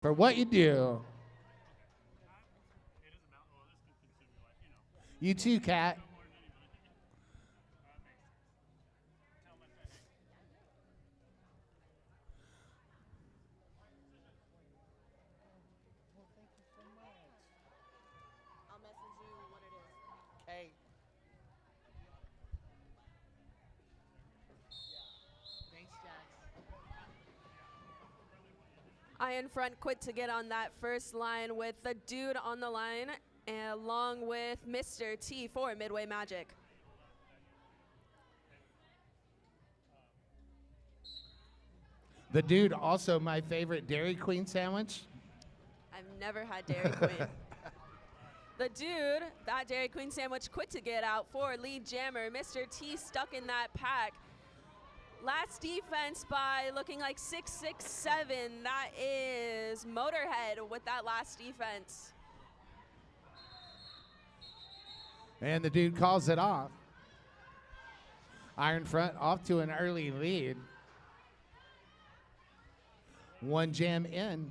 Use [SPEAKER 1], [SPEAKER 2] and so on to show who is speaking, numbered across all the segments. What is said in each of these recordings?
[SPEAKER 1] for what you do. You too, Kat.
[SPEAKER 2] I'll message you what it is.
[SPEAKER 1] Hey. Thanks, Jax.
[SPEAKER 2] Iron Front quit to get on that first line with the dude on the line, along with Mr. T for Midway Magic.
[SPEAKER 1] The dude, also my favorite Dairy Queen sandwich.
[SPEAKER 2] I've never had Dairy Queen. The dude, that Dairy Queen sandwich quit to get out for lead jammer. Mr. T stuck in that pack. Last defense by looking like 667. That is Motorhead with that last defense.
[SPEAKER 1] And the dude calls it off. Iron Front off to an early lead. One jam in.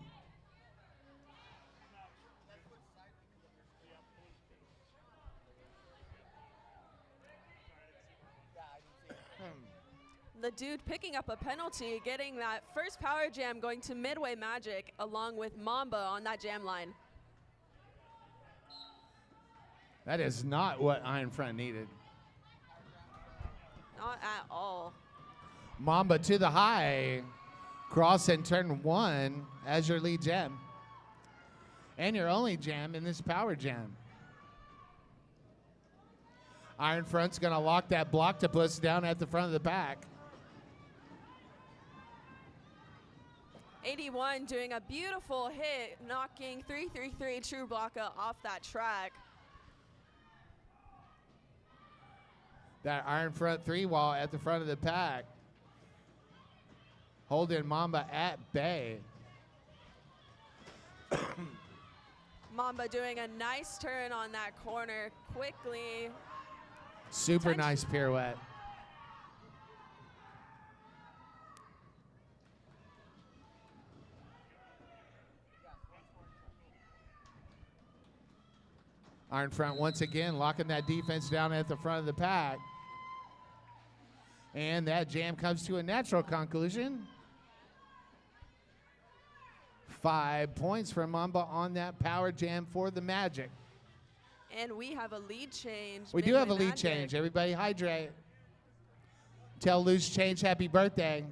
[SPEAKER 2] The dude picking up a penalty, getting that first power jam going to Midway Magic along with Mamba on that jam line.
[SPEAKER 1] That is not what Iron Front needed.
[SPEAKER 2] Not at all.
[SPEAKER 1] Mamba to the high. Cross and turn one as your lead jam. And your only jam in this power jam. Iron Front's going to lock that Blocktopus down at the front of the pack.
[SPEAKER 2] 81 doing a beautiful hit, knocking 333 True Blocka off that track.
[SPEAKER 1] That Iron Front 3-wall at the front of the pack. Holding Mamba at bay.
[SPEAKER 2] Mamba doing a nice turn on that corner quickly.
[SPEAKER 1] Super nice pirouette. Iron Front once again locking that defense down at the front of the pack. And that jam comes to a natural conclusion. 5 points from Mamba on that power jam for the Magic.
[SPEAKER 2] And we have a lead change.
[SPEAKER 1] We do have a lead change. Everybody hydrate. Tell Loose Change happy birthday.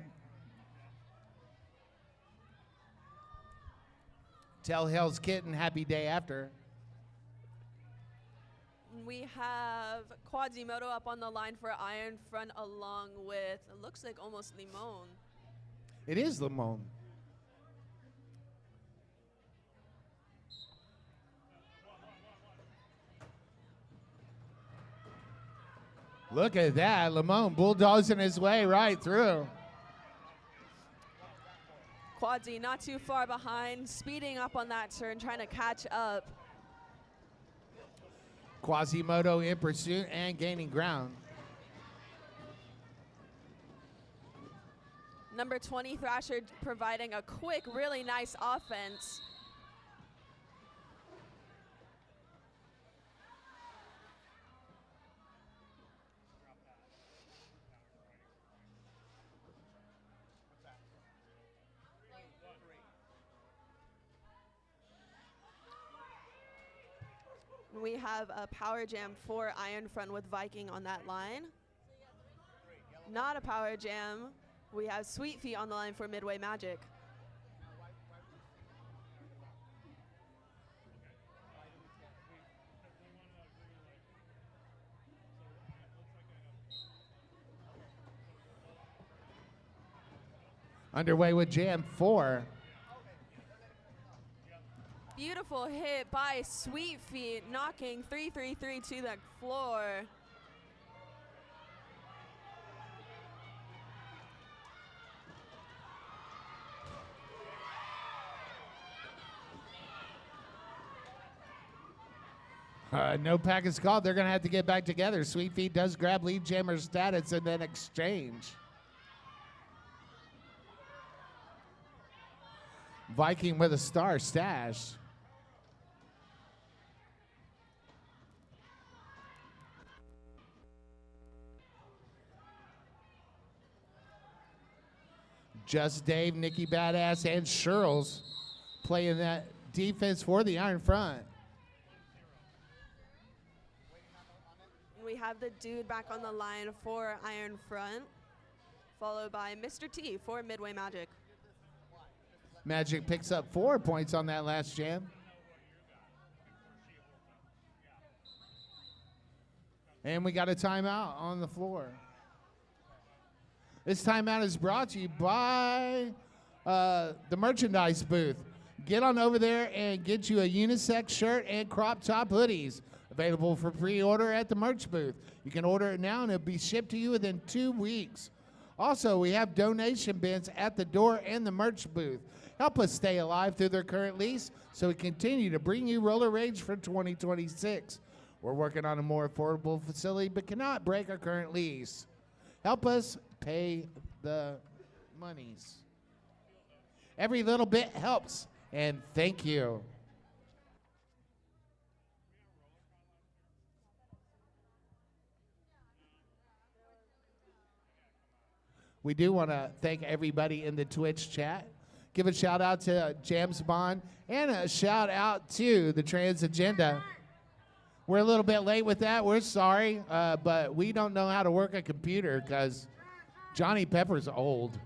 [SPEAKER 1] Tell Hell's Kitten happy day after.
[SPEAKER 2] We have Quasimodo up on the line for Iron Front along with, it looks like almost Limon.
[SPEAKER 1] It is Limon. Look at that. Limon bulldozing his way right through.
[SPEAKER 2] Quadzi not too far behind, speeding up on that turn, trying to catch up.
[SPEAKER 1] Quasimodo in pursuit and gaining ground.
[SPEAKER 2] Number 20 Thrasher providing a quick, really nice offense. We have a power jam for Iron Front with Viking on that line. Not a power jam. We have Sweet Feet on the line for Midway Magic.
[SPEAKER 1] Underway with jam 4.
[SPEAKER 2] Beautiful hit by Sweet Feet, knocking 333 to the floor.
[SPEAKER 1] No pack is called. They're going to have to get back together. Sweet Feet does grab lead jammer status and then exchange. Viking with a star stash. Just Dave, Nikki Badass, and Shirls playing that defense for the Iron Front.
[SPEAKER 2] We have the dude back on the line for Iron Front, followed by Mr. T for Midway Magic.
[SPEAKER 1] Magic picks up 4 points on that last jam. And we got a timeout on the floor. This timeout is brought to you by the merchandise booth. Get on over there and get you a unisex shirt and crop top hoodies. Available for pre-order at the merch booth. You can order it now and it'll be shipped to you within 2 weeks. Also, we have donation bins at the door and the merch booth. Help us stay alive through their current lease so we continue to bring you Roller Rage for 2026. We're working on a more affordable facility but cannot break our current lease. Help us pay the monies. Every little bit helps, and thank you. We do want to thank everybody in the Twitch chat. Give a shout out to James Bond and a shout out to the Trans Agenda. We're a little bit late with that. We're sorry, but we don't know how to work a computer because Johnny Pepper's old.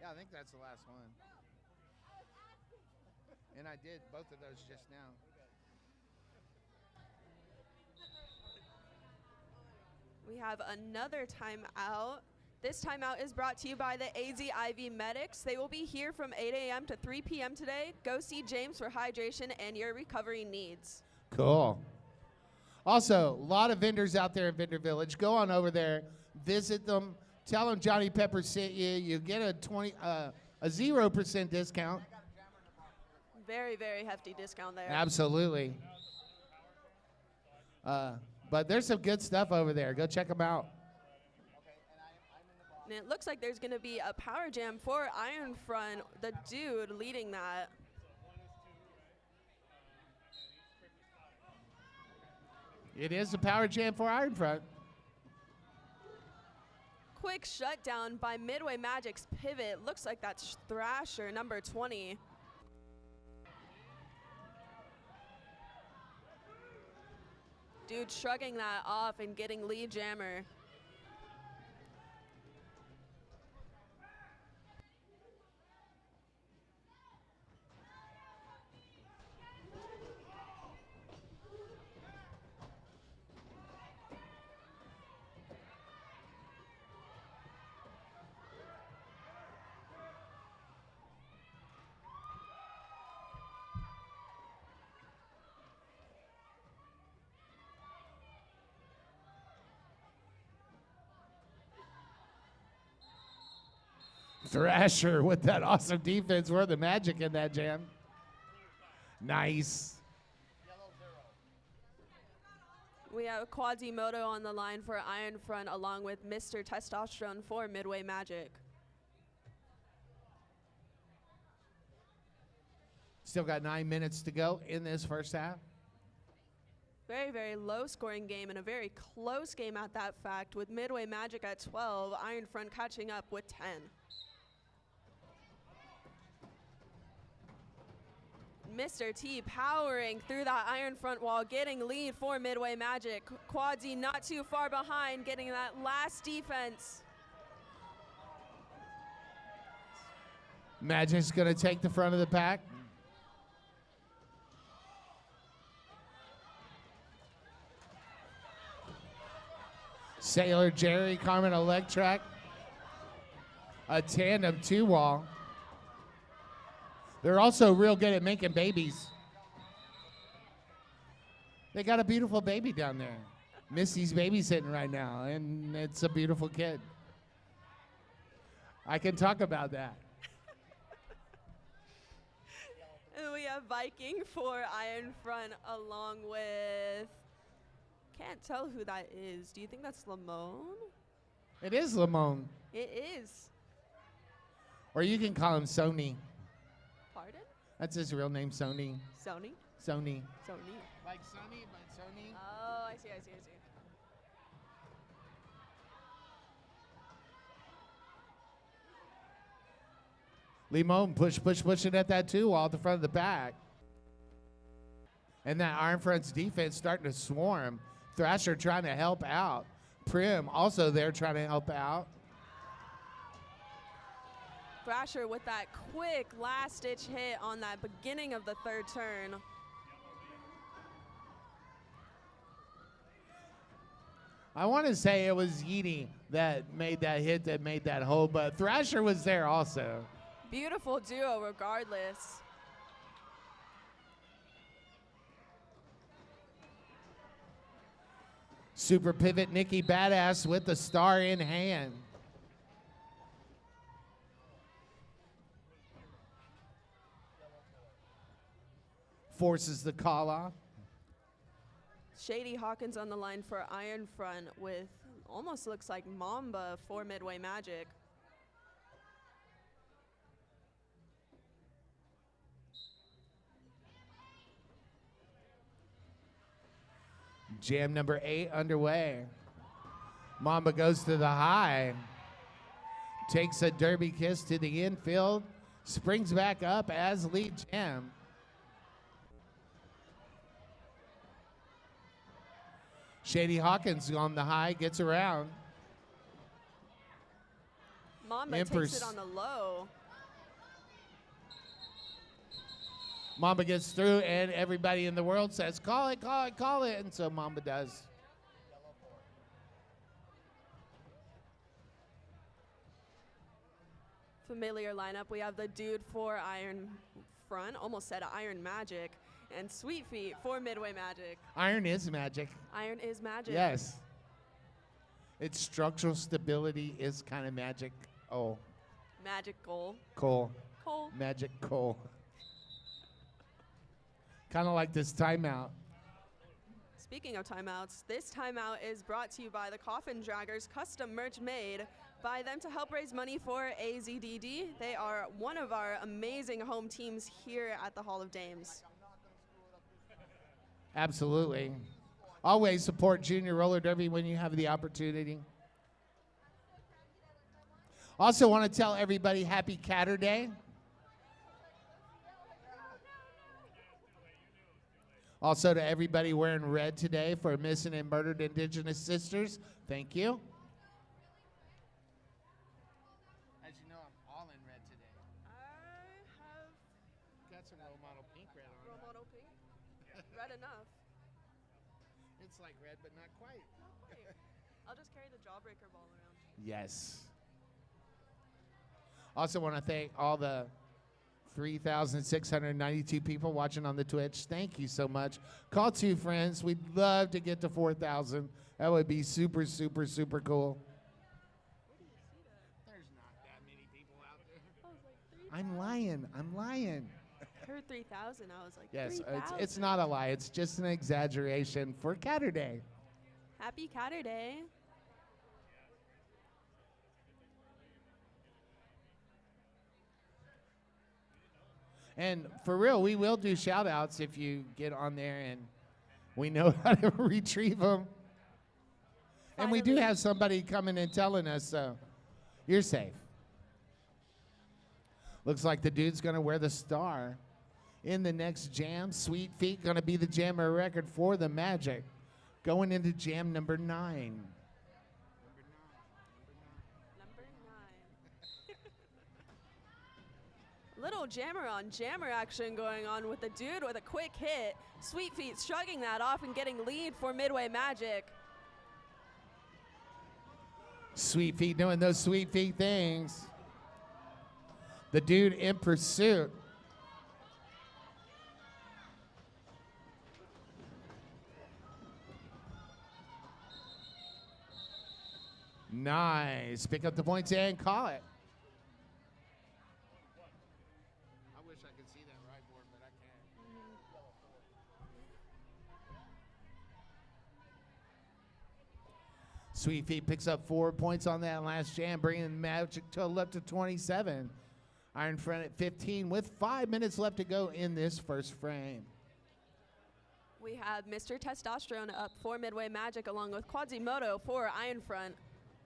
[SPEAKER 1] Yeah, I think that's the last one. And I did both of those just now.
[SPEAKER 2] We have another timeout. This timeout is brought to you by the AZIV Medics. They will be here from 8 a.m. to 3 p.m. today. Go see James for hydration and your recovery needs.
[SPEAKER 1] Cool. Also, a lot of vendors out there in Vendor Village. Go on over there, visit them, tell them Johnny Pepper sent you. You get a 0% discount.
[SPEAKER 2] Very, very hefty discount there.
[SPEAKER 1] Absolutely. But there's some good stuff over there. Go check them out.
[SPEAKER 2] And it looks like there's going to be a power jam for Iron Front, the dude leading that.
[SPEAKER 1] It is a power jam for Iron Front.
[SPEAKER 2] Quick shutdown by Midway Magic's pivot. Looks like that's Thrasher, number 20. Dude shrugging that off and getting lead jammer.
[SPEAKER 1] Thrasher with that awesome defense. We're the Magic in that jam. Nice.
[SPEAKER 2] We have Quasimodo on the line for Iron Front along with Mr. Testosterone for Midway Magic.
[SPEAKER 1] Still got 9 minutes to go in this first half.
[SPEAKER 2] Very, very low scoring game and a very close game at that fact with Midway Magic at 12, Iron Front catching up with 10. Mr. T powering through that Iron Front wall, getting lead for Midway Magic. Quadzy not too far behind, getting that last defense.
[SPEAKER 1] Magic's going to take the front of the pack. Sailor Jerry, Carmen Electrac. A tandem 2-wall. They're also real good at making babies. They got a beautiful baby down there. Missy's babysitting right now, and it's a beautiful kid. I can talk about that.
[SPEAKER 2] And we Amelia Viking for Iron Front, along with, can't tell who that is. Do you think that's Lamone?
[SPEAKER 1] It is Lamone.
[SPEAKER 2] It is.
[SPEAKER 1] Or you can call him Sony.
[SPEAKER 2] Pardon?
[SPEAKER 1] That's his real name, Sony.
[SPEAKER 2] Sony?
[SPEAKER 1] Sony.
[SPEAKER 2] Sony.
[SPEAKER 1] Like Sony, but Sony.
[SPEAKER 2] Oh, I see.
[SPEAKER 1] Limon pushing at that 2 wall at the front of the pack. And that Iron Front's defense starting to swarm. Thrasher trying to help out. Prim also there trying to help out.
[SPEAKER 2] Thrasher with that quick last-ditch hit on that beginning of the third turn.
[SPEAKER 1] I want to say it was Yeedy that made that hit, that made that hole, but Thrasher was there also.
[SPEAKER 2] Beautiful duo regardless.
[SPEAKER 1] Super pivot Nikki Badass with the star in hand. Forces the call off.
[SPEAKER 2] Shady Hawkins on the line for Iron Front with almost looks like Mamba for Midway Magic.
[SPEAKER 1] Jam number 8 underway. Mamba goes to the high. Takes a derby kiss to the infield. Springs back up as lead jam. Shady Hawkins on the high, gets around.
[SPEAKER 2] Mamba takes it on the low.
[SPEAKER 1] Mamba gets through, and everybody in the world says, call it, call it, call it. And so Mamba does.
[SPEAKER 2] Familiar lineup. We have the dude for Iron Front, almost said Iron Magic, and Sweet Feet for Midway Magic.
[SPEAKER 1] Iron is magic.
[SPEAKER 2] Iron is magic.
[SPEAKER 1] Yes. Its structural stability is kind of magic. Oh.
[SPEAKER 2] Magic goal.
[SPEAKER 1] Coal.
[SPEAKER 2] Coal.
[SPEAKER 1] Magic coal. Kind of like this timeout.
[SPEAKER 2] Speaking of timeouts, this timeout is brought to you by the Coffin Draggers, custom merch made by them to help raise money for AZDD. They are one of our amazing home teams here at the Hall of Dames.
[SPEAKER 1] Absolutely. Always support Junior Roller Derby when you have the opportunity. Also want to tell everybody happy Catter Day. Also to everybody wearing red today for missing and murdered Indigenous sisters, thank you. As you know, I'm all in red today.
[SPEAKER 2] I have
[SPEAKER 1] Got some role model pink red on.
[SPEAKER 2] role model pink. Red enough.
[SPEAKER 1] It's like red, but not quite.
[SPEAKER 2] Not quite. I'll just carry the jawbreaker ball around.
[SPEAKER 1] Yes. Also want to thank all the 3,692 people watching on the Twitch. Thank you so much. Call 2 friends. We'd love to get to 4,000. That would be super, super, super cool.
[SPEAKER 2] Where do you see that?
[SPEAKER 1] There's not that many people out there.
[SPEAKER 2] I was like, 3,000.
[SPEAKER 1] I'm lying. I'm lying.
[SPEAKER 2] I heard 3,000. I was like,
[SPEAKER 1] Yes,
[SPEAKER 2] 3,000.
[SPEAKER 1] it's not a lie. It's just an exaggeration for Catter Day.
[SPEAKER 2] Happy Catter Day.
[SPEAKER 1] And for real, we will do shout outs if you get on there and we know how to retrieve them. And we do
[SPEAKER 2] Finally.
[SPEAKER 1] have somebody coming and telling us, so you're safe. Looks like the dude's going to wear the star in the next jam. Sweet Feet going to be the jammer record for the Magic. Going into jam number 9.
[SPEAKER 2] Number 9. Little jammer on jammer action going on with the dude with a quick hit. Sweet Feet shrugging that off and getting lead for Midway Magic.
[SPEAKER 1] Sweet Feet doing those Sweet Feet things. The dude in pursuit. Nice. Pick up the points and call it. I wish I could see that right board, but I can't. Sweet Feet picks up 4 points on that last jam, bringing the Magic total up to 27. Iron Front at 15 with 5 minutes left to go in this first frame.
[SPEAKER 2] We have Mr. Testosterone up for Midway Magic along with Quasimodo for Iron Front.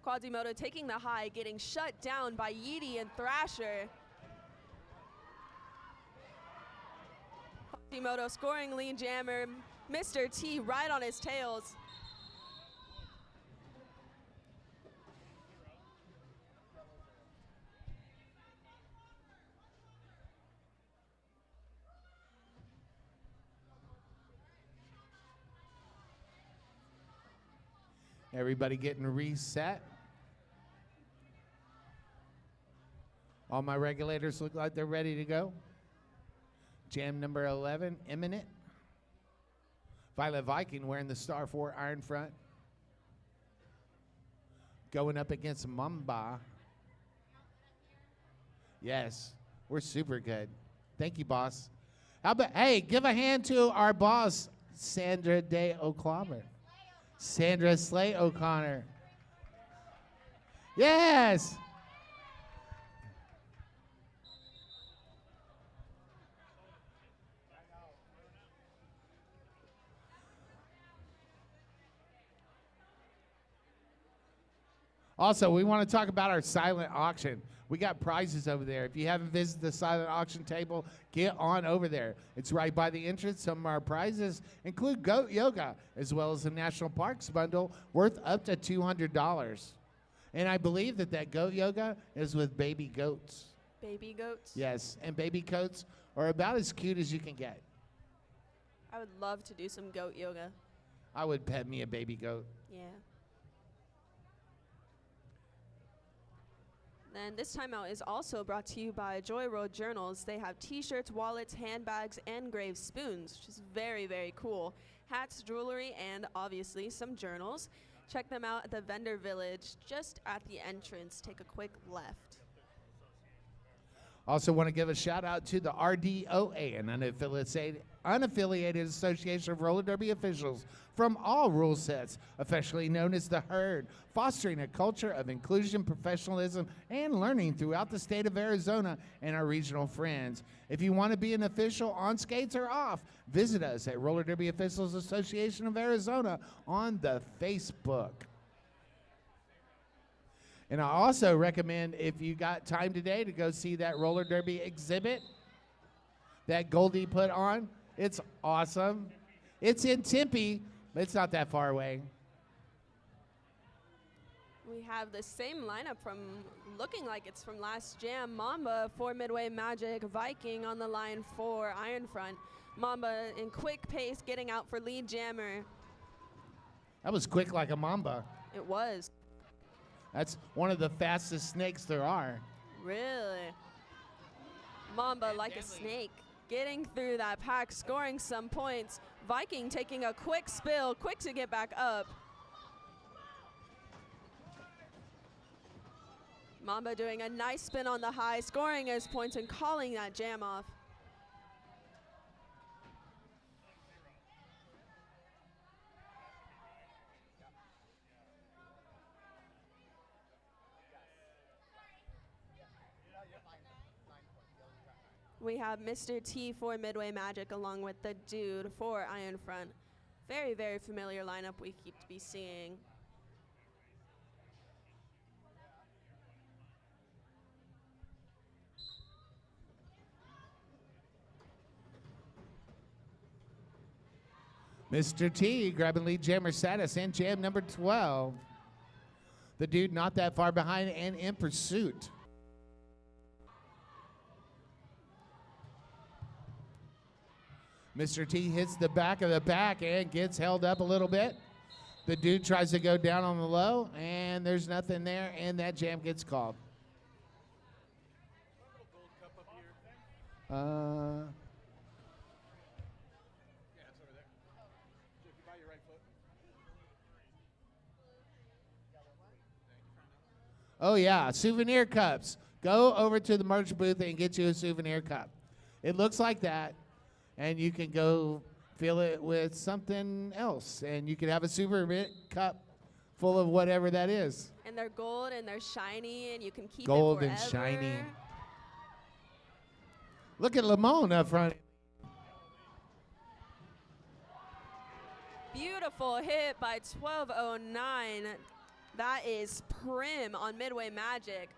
[SPEAKER 2] Quasimodo taking the high, getting shut down by Yeety and Thrasher. Quasimodo scoring lead jammer. Mr. T right on his tails.
[SPEAKER 1] Everybody getting reset. All my regulators look like they're ready to go. Jam number 11, imminent. Violet Viking wearing the star 4 Iron Front. Going up against Mamba. Yes, we're super good. Thank you, boss. How about, hey, give a hand to our boss, Sandra Day O'Connor. Sandra Slay O'Connor. Yes. Also, we want to talk about our silent auction. We got prizes over there. If you haven't visited the silent auction table, get on over there. It's right by the entrance. Some of our prizes include goat yoga, as well as the National Parks bundle worth up to $200. And I believe that goat yoga is with baby goats.
[SPEAKER 2] Baby goats?
[SPEAKER 1] Yes, and baby goats are about as cute as you can get.
[SPEAKER 2] I would love to do some goat yoga.
[SPEAKER 1] I would pet me a baby goat.
[SPEAKER 2] Yeah. And this timeout is also brought to you by Joy Road Journals. They have t-shirts, wallets, handbags, and engraved spoons, which is very, very cool. Hats, jewelry, and obviously some journals. Check them out at the vendor village just at the entrance. Take a quick left.
[SPEAKER 1] Also want to give a shout out to the RDOA, an unaffiliated association of roller derby officials from all rule sets, affectionately known as the Herd, fostering a culture of inclusion, professionalism, and learning throughout the state of Arizona and our regional friends. If you want to be an official on skates or off, visit us at Roller Derby Officials Association of Arizona on the Facebook. And I also recommend, if you got time today, to go see that roller derby exhibit that Goldie put on. It's awesome. It's in Tempe, but it's not that far away.
[SPEAKER 2] We have the same lineup from looking like it's from last jam. Mamba for Midway Magic, Viking on the line for Iron Front. Mamba in quick pace getting out for lead jammer.
[SPEAKER 1] That was quick like a mamba.
[SPEAKER 2] It was.
[SPEAKER 1] That's one of the fastest snakes there are.
[SPEAKER 2] Really? Mamba like a snake. Getting through that pack, scoring some points. Viking taking a quick spill, quick to get back up. Mamba doing a nice spin on the high, scoring his points and calling that jam off. We have Mr. T for Midway Magic along with the Dude for Iron Front. Very, very familiar lineup we keep to be seeing.
[SPEAKER 1] Mr. T grabbing lead jammer status and jam number 12. The Dude not that far behind and in pursuit. Mr. T hits the back of the pack and gets held up a little bit. The Dude tries to go down on the low, and there's nothing there, and that jam gets called. Oh, yeah, souvenir cups. Go over to the merch booth and get you a souvenir cup. It looks like that. And you can go fill it with something else. And you can have a souvenir cup full of whatever that is.
[SPEAKER 2] And they're gold and they're shiny and you can keep
[SPEAKER 1] Gold
[SPEAKER 2] it
[SPEAKER 1] and
[SPEAKER 2] forever.
[SPEAKER 1] shiny. Look at Lamone up front.
[SPEAKER 2] Beautiful hit by 1209. That is prim on Midway Magic.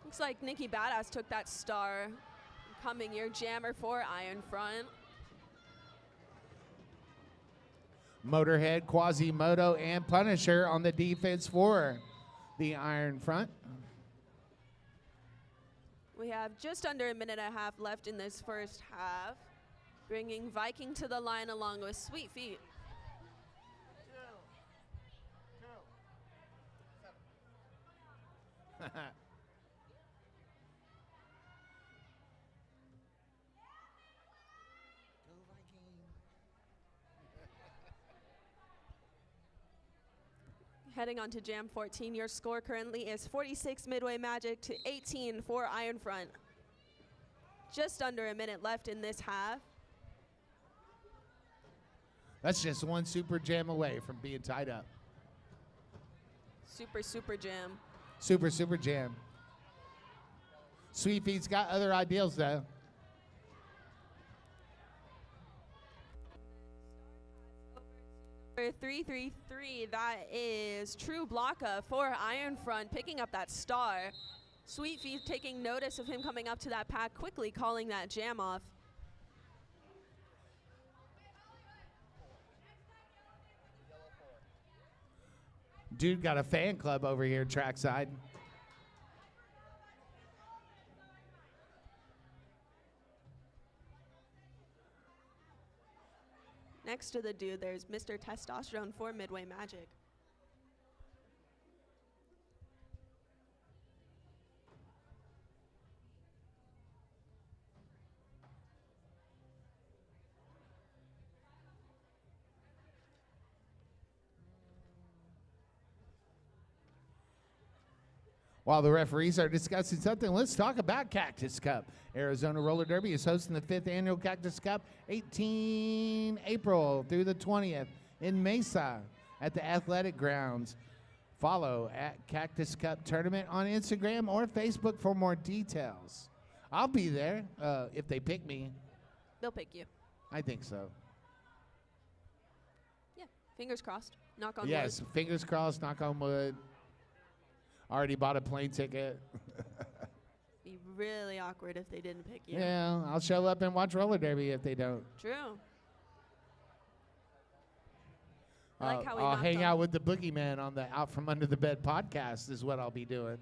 [SPEAKER 2] Looks like Nikki Badass took that star. Coming your jammer for Iron Front.
[SPEAKER 1] Motorhead, Quasimodo, and Punisher on the defense for the Iron Front.
[SPEAKER 2] We have just under a minute and a half left in this first half. Bringing Viking to the line along with Sweet Feet. Heading on to Jam 14, your score currently is 46 Midway Magic to 18 for Iron Front. Just under a minute left in this half.
[SPEAKER 1] That's just one super jam away from being tied up.
[SPEAKER 2] Super, super jam.
[SPEAKER 1] Super, super jam. Sweet Feet's got other ideals, though.
[SPEAKER 2] For 333, that is True Blocka for Iron Front, picking up that star. Sweet Feet taking notice of him coming up to that pack, quickly calling that jam off.
[SPEAKER 1] Dude got a fan club over here trackside.
[SPEAKER 2] Next to the dude, there's Mr. Testosterone for Midway Magic.
[SPEAKER 1] While the referees are discussing something, let's talk about Cactus Cup. Arizona Roller Derby is hosting the 5th annual Cactus Cup, 18 April through the 20th in Mesa at the Athletic Grounds. Follow at Cactus Cup Tournament on Instagram or Facebook for more details. I'll be there if they pick me.
[SPEAKER 2] They'll pick you.
[SPEAKER 1] I think so.
[SPEAKER 2] Yeah, fingers crossed. Knock on wood.
[SPEAKER 1] Yes, fingers crossed, knock on wood. Already bought a plane ticket.
[SPEAKER 2] Be really awkward if they didn't pick you.
[SPEAKER 1] Yeah, I'll show up and watch roller derby if they don't.
[SPEAKER 2] True. I like how we
[SPEAKER 1] I'll
[SPEAKER 2] knocked
[SPEAKER 1] hang
[SPEAKER 2] on-
[SPEAKER 1] out with the boogeyman on the Out From Under the Bed podcast is what I'll be doing.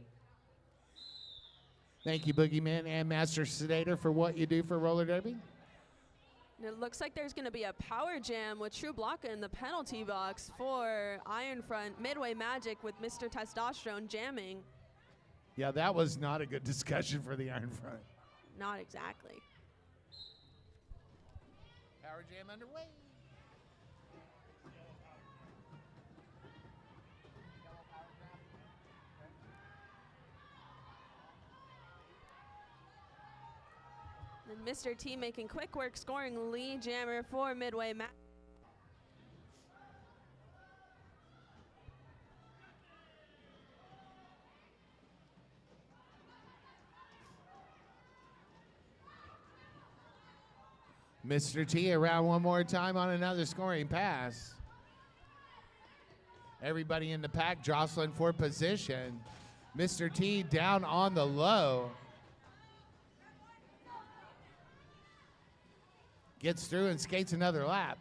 [SPEAKER 1] Thank you, Boogeyman and Master Sedator, for what you do for roller derby.
[SPEAKER 2] And it looks like there's going to be a power jam with True Blocka in the penalty box for Iron Front. Midway Magic with Mr. Testosterone jamming.
[SPEAKER 1] Yeah, that was not a good discussion for the Iron Front.
[SPEAKER 2] Not exactly.
[SPEAKER 1] Power jam underway.
[SPEAKER 2] And Mr. T making quick work, scoring lead jammer for Midway Magic.
[SPEAKER 1] Mr. T around one more time on another scoring pass. Everybody in the pack jostling for position. Mr. T down on the low. Gets through and skates another lap.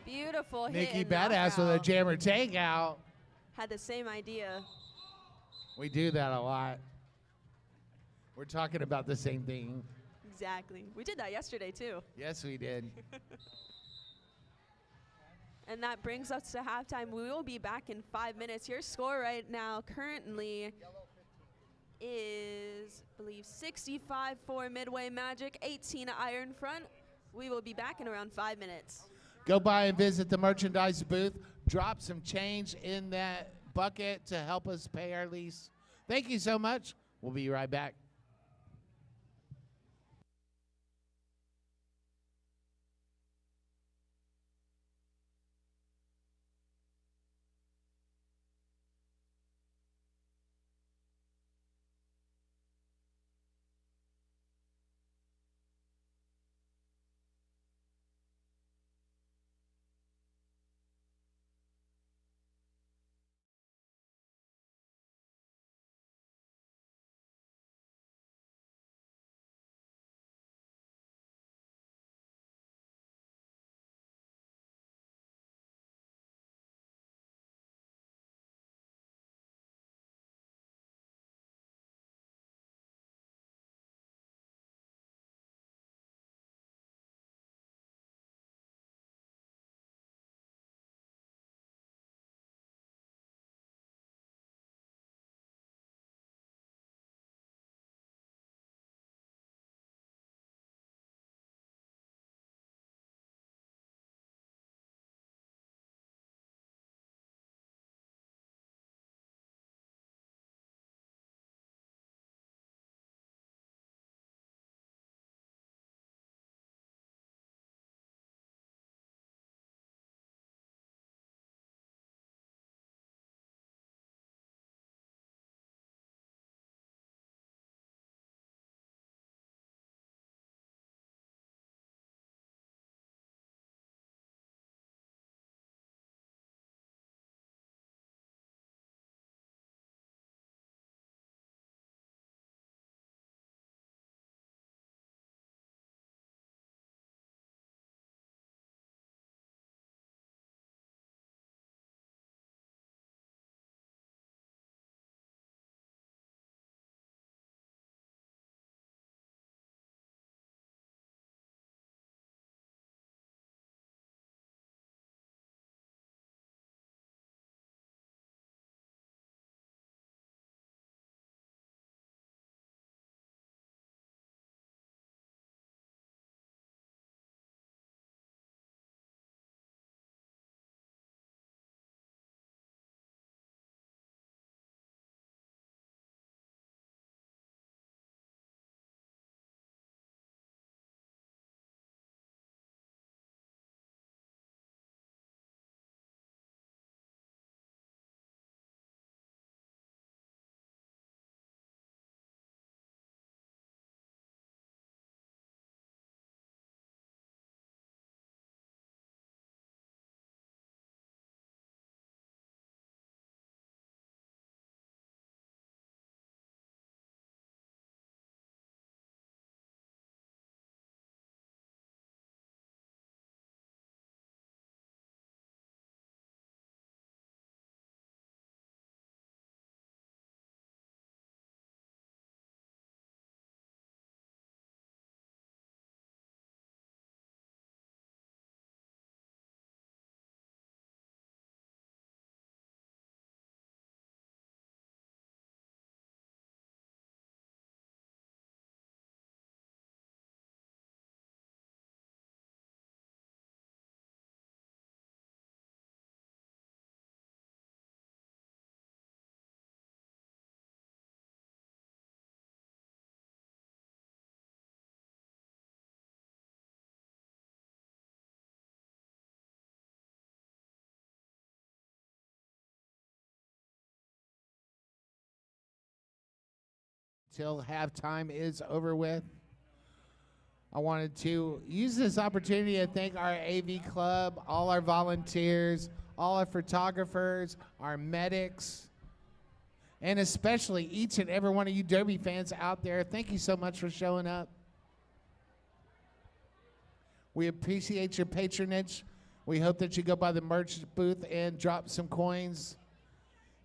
[SPEAKER 2] Beautiful hit.
[SPEAKER 1] Nikki
[SPEAKER 2] and
[SPEAKER 1] Badass with a
[SPEAKER 2] knockout.
[SPEAKER 1] jammer takeout.
[SPEAKER 2] Had the same idea.
[SPEAKER 1] We do that a lot. We're talking about the same thing.
[SPEAKER 2] Exactly. We did that yesterday too.
[SPEAKER 1] Yes, we did.
[SPEAKER 2] And that brings us to halftime. We will be back in 5 minutes. Your score right now currently is is, I believe, 65 for Midway Magic, 18 Iron Front. We will be back in around 5 minutes.
[SPEAKER 1] Go by and visit the merchandise booth. Drop some change in that bucket to help us pay our lease. Thank you so much. We'll be right back. Till halftime is over with. I wanted to use this opportunity to thank our AV club, all our volunteers, all our photographers, our medics, and especially each and every one of you Derby fans out there. Thank you so much for showing up. We appreciate your patronage. We hope that you go by the merch booth and drop some coins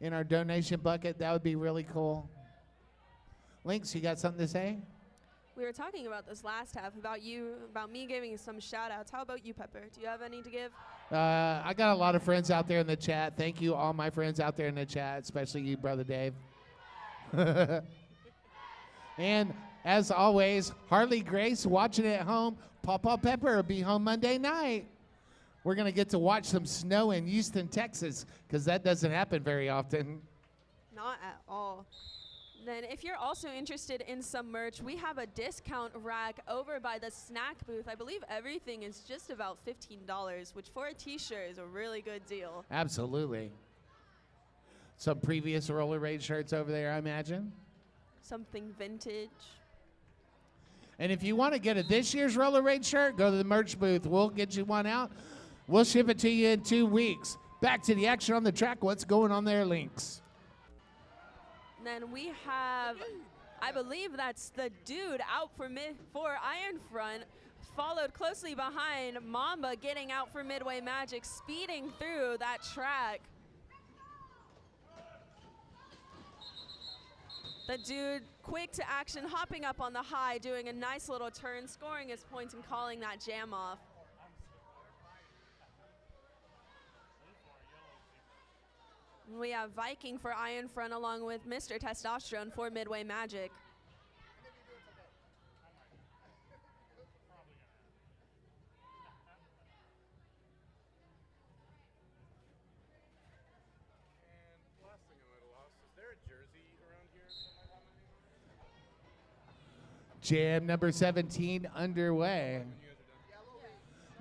[SPEAKER 1] in our donation bucket. That would be really cool. Lynx, you got something to say?
[SPEAKER 2] We were talking about this last half, about me giving some shout outs. How about you, Pepper? Do you have any to give?
[SPEAKER 1] I got a lot of friends out there in the chat. Thank you, all my friends out there in the chat, especially you, Brother Dave. And as always, Harley Grace watching it at home. Pawpaw Pepper will be home Monday night. We're going to get to watch some snow in Houston, Texas, because that doesn't happen very often.
[SPEAKER 2] Not at all. Then if you're also interested in some merch, we have a discount rack over by the snack booth. I believe everything is just about $15, which for a t-shirt is a really good deal.
[SPEAKER 1] Absolutely. Some previous roller raid shirts over there, I imagine.
[SPEAKER 2] Something vintage.
[SPEAKER 1] And if you want to get a this year's roller raid shirt, go to the merch booth. We'll get you one out. We'll ship it to you in 2 weeks. Back to the action on the track. What's going on there, Lynx?
[SPEAKER 2] Then we have, I believe that's the dude out for Iron Front, followed closely behind Mamba getting out for Midway Magic, speeding through that track. The dude quick to action, hopping up on the high, doing a nice little turn, scoring his points and calling that jam off. We have Viking for Iron Front along with Mr. Testosterone for Midway Magic.
[SPEAKER 3] And last thing I might have lost, is there a jersey around here?
[SPEAKER 1] Jam number 17 underway.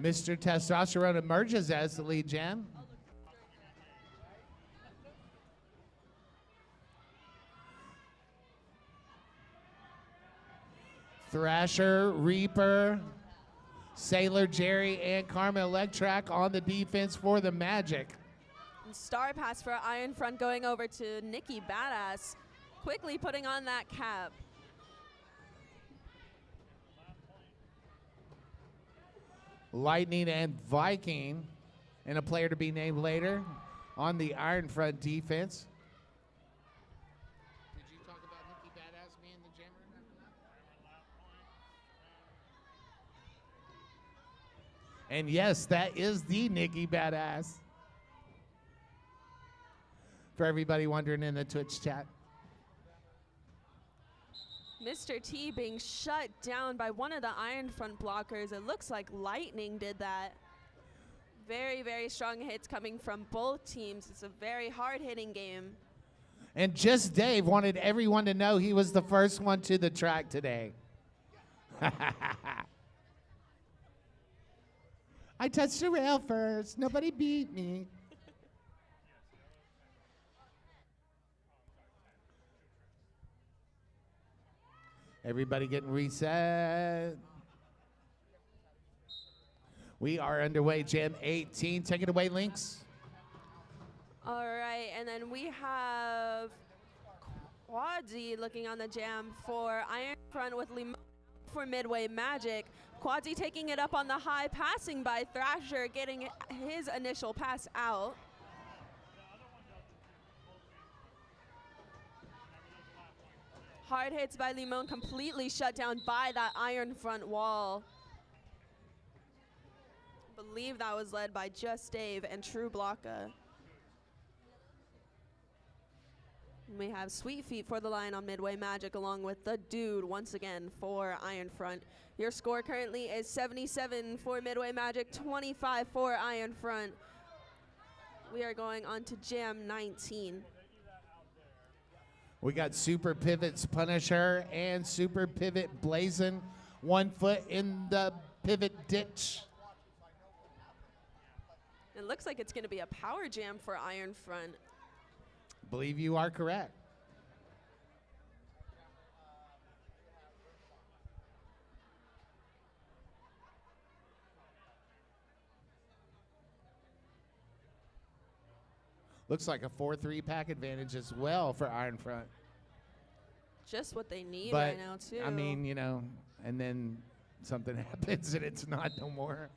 [SPEAKER 1] Mr. Testosterone emerges as the lead jam. Thrasher, Reaper, Sailor Jerry, and Karma Electrac on the defense for the Magic.
[SPEAKER 2] And Star Pass for Iron Front going over to Nikki Badass, quickly putting on that cap.
[SPEAKER 1] Lightning and Viking, and a player to be named later on the Iron Front defense. Did you talk about Nikki Badass being the jammer? And yes, that is the Nikki Badass. For everybody wondering in the Twitch chat.
[SPEAKER 2] Mr. T being shut down by one of the Iron Front blockers. It looks like Lightning did that. Very, very strong hits coming from both teams. It's a very hard-hitting game.
[SPEAKER 1] And Just Dave wanted everyone to know he was the first one to the track today. I touched the rail first. Nobody beat me. Everybody getting reset. We are underway, Jam 18. Take it away, Lynx.
[SPEAKER 2] All right, and then we have Quadzi looking on the jam for Iron Front with Limon for Midway Magic. Quadzi taking it up on the high, passing by Thrasher, getting his initial pass out. Hard hits by Limon, completely shut down by that Iron Front wall. I believe that was led by Just Dave and True Blocka. And we have Sweet Feet for the line on Midway Magic along with the dude once again for Iron Front. Your score currently is 77 for Midway Magic, 25 for Iron Front. We are going on to Jam 19.
[SPEAKER 1] We got Super Pivot's Punisher and Super Pivot Blazin'. 1 foot in the pivot ditch.
[SPEAKER 2] It looks like it's going to be a power jam for Iron Front.
[SPEAKER 1] Believe you are correct. Looks like a 4-3 pack advantage as well for Iron Front.
[SPEAKER 2] Just what they need
[SPEAKER 1] But,
[SPEAKER 2] right now, too.
[SPEAKER 1] I mean, you know, and then something happens and it's not no more.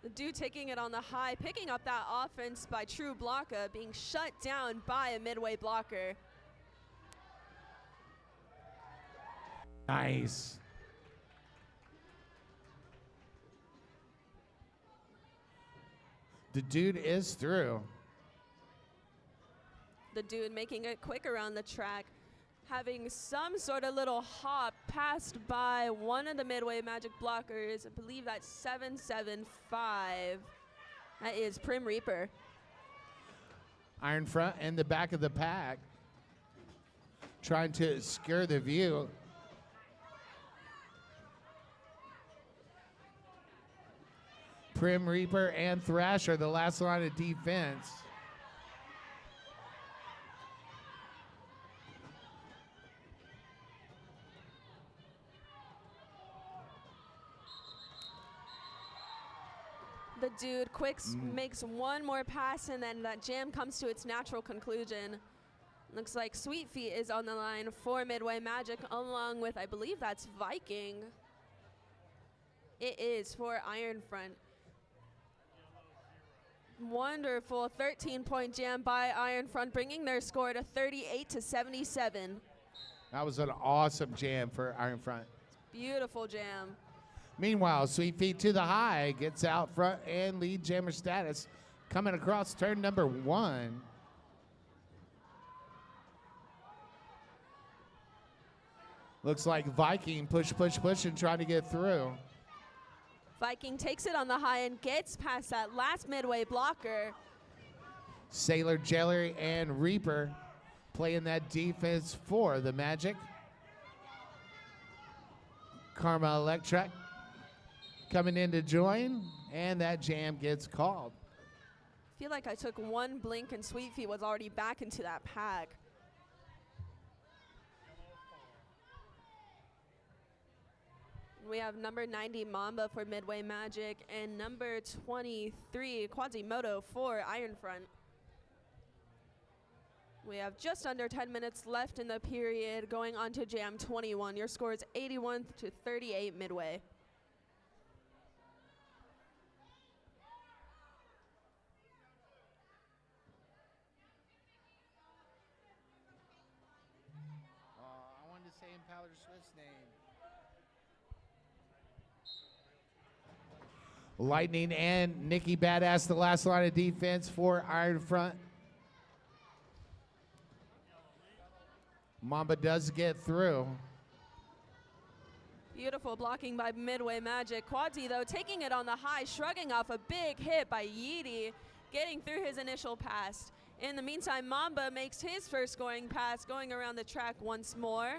[SPEAKER 2] The dude taking it on the high, picking up that offense by True Blocka, being shut down by a Midway blocker.
[SPEAKER 1] Nice. The dude is through.
[SPEAKER 2] The dude making it quick around the track, having some sort of little hop passed by one of the Midway Magic blockers. I believe that's 775. That is Prim Reaper.
[SPEAKER 1] Iron Front in the back of the pack, trying to obscure the view. Prim Reaper and Thrasher, the last line of defense.
[SPEAKER 2] The dude makes one more pass, and then that jam comes to its natural conclusion. Looks like Sweet Feet is on the line for Midway Magic, along with, I believe that's Viking. It is for Iron Front. Wonderful 13-point jam by Iron Front, bringing their score to 38-77.
[SPEAKER 1] That was an awesome jam for Iron Front.
[SPEAKER 2] Beautiful jam.
[SPEAKER 1] Meanwhile, Sweet Feet to the high, gets out front and lead jammer status. Coming across turn number 1. Looks like Viking push, and trying to get through.
[SPEAKER 2] Viking takes it on the high and gets past that last Midway blocker.
[SPEAKER 1] Sailor, Jelly, and Reaper playing that defense for the Magic. Karma Electric coming in to join, and that jam gets called.
[SPEAKER 2] I feel like I took one blink and Sweet Feet was already back into that pack. We have number 90 Mamba for Midway Magic and number 23 Quasimodo for Iron Front. We have just under 10 minutes left in the period, going on to jam 21. Your score is 81-38 Midway.
[SPEAKER 1] I wanted to say Impaler Swift's name. Lightning and Nikki Badass, the last line of defense for Iron Front. Mamba does get through.
[SPEAKER 2] Beautiful blocking by Midway Magic. Quadzi, though, taking it on the high, shrugging off a big hit by Yeety, getting through his initial pass. In the meantime, Mamba makes his first scoring pass, going around the track once more.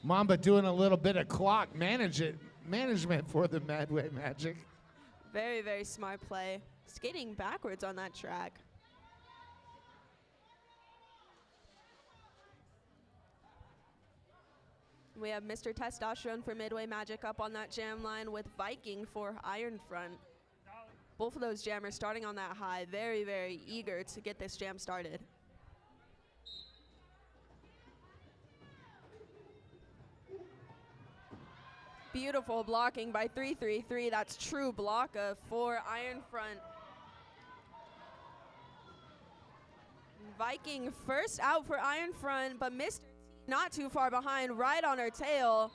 [SPEAKER 1] Mamba doing a little bit of clock management for the Midway Magic.
[SPEAKER 2] Very, very smart play. Skating backwards on that track. We have Mr. Testosterone for Midway Magic up on that jam line with Viking for Iron Front. Both of those jammers starting on that high, very, very eager to get this jam started. Beautiful blocking by 333. That's true blocka for Iron Front. Viking first out for Iron Front, but Mr. T not too far behind, right on her tail.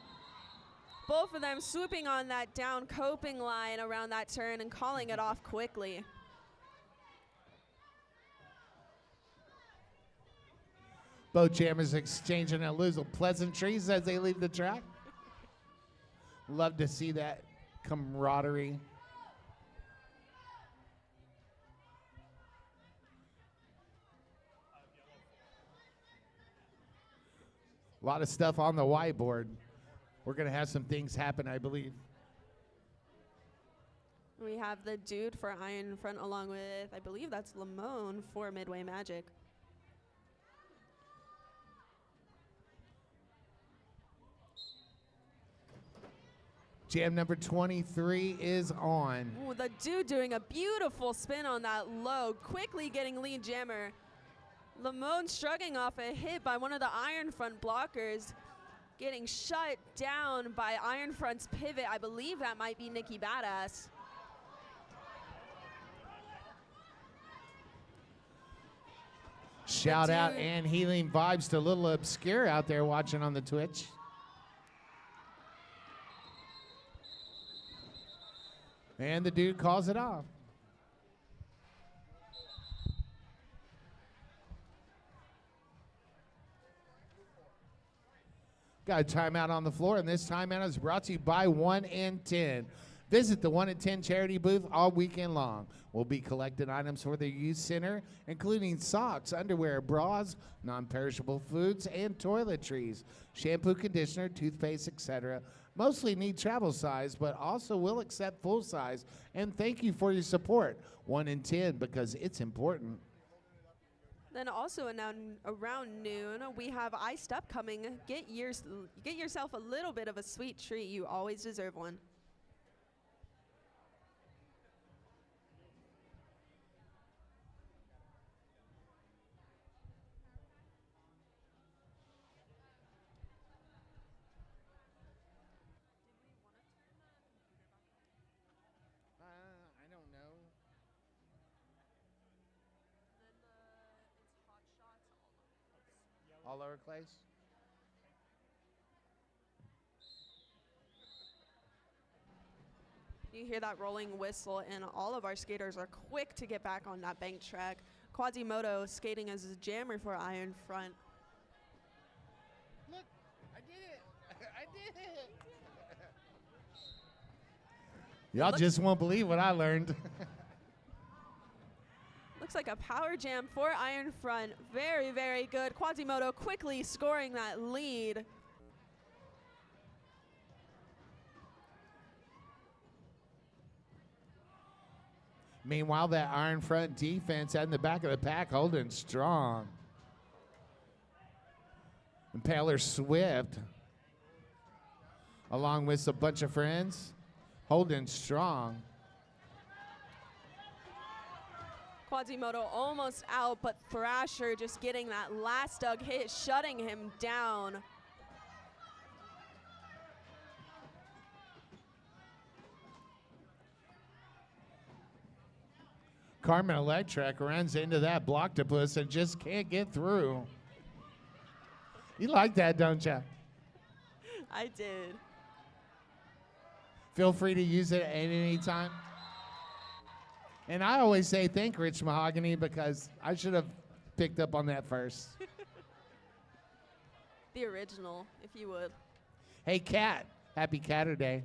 [SPEAKER 2] Both of them swooping on that down coping line around that turn and calling it off quickly.
[SPEAKER 1] Both jammers exchanging a little pleasantries as they leave the track. Love to see that camaraderie. A lot of stuff on the whiteboard. We're going to have some things happen, I believe.
[SPEAKER 2] We have the dude for Iron Front along with, I believe that's Lamone for Midway Magic.
[SPEAKER 1] Jam number 23 is on.
[SPEAKER 2] Ooh, the dude doing a beautiful spin on that low, quickly getting lead jammer. Lamone shrugging off a hit by one of the Iron Front blockers, getting shut down by Iron Front's pivot. I believe that might be Nikki Badass.
[SPEAKER 1] Shout out and healing vibes to Little Obscure out there watching on the Twitch. And the dude calls it off. Got a timeout on the floor, and this timeout is brought to you by 1 in 10. Visit the 1 in 10 charity booth all weekend long. We'll be collecting items for the youth center, including socks, underwear, bras, non-perishable foods, and toiletries, shampoo, conditioner, toothpaste, etc. Mostly need travel size, but also will accept full size. And thank you for your support. 1 in 10, because it's important.
[SPEAKER 2] Then also around noon, we have Iced Up coming. Get yourself a little bit of a sweet treat. You always deserve one.
[SPEAKER 1] I don't know. All over the place?
[SPEAKER 2] You hear that rolling whistle, and all of our skaters are quick to get back on that bank track. Quasimodo skating as a jammer for Iron Front.
[SPEAKER 1] Look, I did it. I did it. Y'all just won't believe what I learned.
[SPEAKER 2] Looks like a power jam for Iron Front. Very, very good. Quasimodo quickly scoring that lead.
[SPEAKER 1] Meanwhile, that Iron Front defense out in the back of the pack holding strong. Impaler Swift, along with a bunch of friends, holding strong.
[SPEAKER 2] Quasimodo almost out, but Thrasher just getting that last dug hit, shutting him down.
[SPEAKER 1] Carmen Electric runs into that blocktopus and just can't get through. You like that, don't you?
[SPEAKER 2] I did.
[SPEAKER 1] Feel free to use it at any time. And I always say thank Rich Mahogany because I should have picked up on that first.
[SPEAKER 2] The original, if you would.
[SPEAKER 1] Hey, Cat. Happy Catter Day.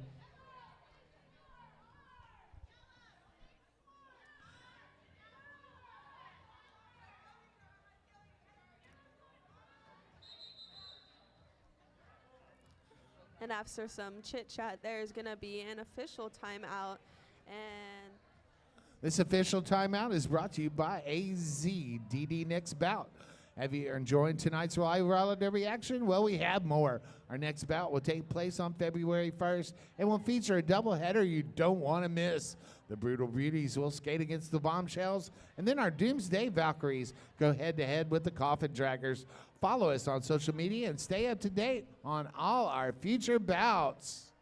[SPEAKER 2] And after some chit chat, there's going to be an official timeout. And
[SPEAKER 1] This official timeout is brought to you by AZDD Next Bout. Have you enjoyed tonight's live roller derby action? Well, we have more. Our next bout will take place on February 1st and will feature a doubleheader you don't want to miss. The Brutal Beauties will skate against the Bombshells, and then our Doomsday Valkyries go head-to-head with the Coffin Draggers. Follow us on social media and stay up to date on all our future bouts.